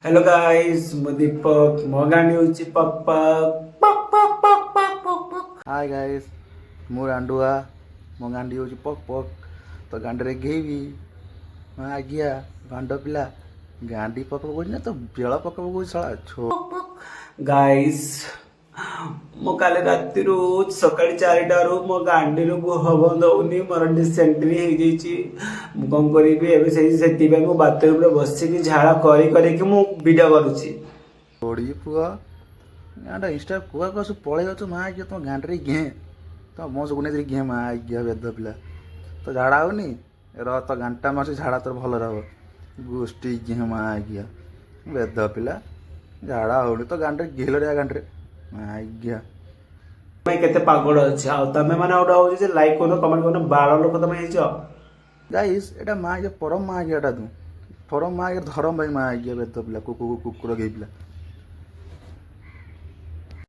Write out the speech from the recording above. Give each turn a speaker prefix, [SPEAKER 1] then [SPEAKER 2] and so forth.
[SPEAKER 1] Hello guys मु दीपक मो गाणी होची पक पक पक पक पक पक पक पक।
[SPEAKER 2] हाय गाइस ମୁଁ ରାଣ୍ଡୁଆ ମୋ ଗାଣ୍ଡି ହେଉଛି ପକ୍ ପକ୍ ତ ଗାଣ୍ଡିରେ ଘେଇବି ଆଜ୍ଞା ଗାଣ୍ଡ ପିଲା ଗାଣ୍ଡି ପକ କହୁଛି ନା ତ ବେଳ ପକ କହୁଛି ଶଳା ଛୋ
[SPEAKER 1] गाइस ମୁଁ କାଲି ରାତିରୁ ସକାଳ 4ଟାରୁ ମୋ ଗାଣ୍ଡିରୁ ଗୁହ ବନ୍ଦ ହଉନି ମୋର ଡିସେଣ୍ଟ୍ରି ହେଇଯାଇଛି। ମୁଁ କ'ଣ କରିବି ଏବେ ସେଥିପାଇଁ ମୁଁ ବାଥରୁମରେ ବସିକି ଝାଳ କରିକି ମୁଁ ଭିଡ଼ିଓ କରୁଛି।
[SPEAKER 2] ପୋଡ଼ି ପୁଅ ଗାଣ୍ଡ ଇନଷ୍ଟା କୁଆ କୁଆ ସବୁ ପଳେଇ ଯାଉଛୁ ମା ଆଜ୍ଞା ତମ ଗାଣ୍ଡିରେ ଘେଁ ତ ମୋ ସବୁ ନେଇକି ଘେଁ ମା ଆଜ୍ଞା ବେଦ ପିଲା ତ ଝାଡ଼ା ହଉନି ର ତ ଗାଣ୍ଟା ମାରୁଛି ଝାଡ଼ା ତୋର ଭଲ ରହିବ ଗୋଷ୍ଠୀ ଘେଁ ମା ଆଜ୍ଞା ବେଦ ପିଲା ଝାଡ଼ା ହଉନି ତ ଗାଣ୍ଡିରେ ଘେଲରେ ଗାଣ୍ଡିରେ ମା ଆଜ୍ଞା
[SPEAKER 1] ତମେ କେତେ ପାଗଳ ଅଛି ଆଉ ତମେ ମାନେ ଗୋଟେ ହଉଛି ଯେ ଲାଇକ୍ କରୁନ କମେଣ୍ଟ କରୁନ ବାଳ ଲୋକ ତମେ ହେଇଛ।
[SPEAKER 2] ଗାଇସ୍ ଏଇଟା ମା ଆଜ୍ଞା ପରମ ମା ଆଜ୍ଞା ଏଟା ତୁ ପରମ ମା ଆଜ୍ଞା ଧରମ ଭାଇ ମା ଆଜ୍ଞା ବେଦ ପିଲା କୁକୁର ଗେଇ ପିଲା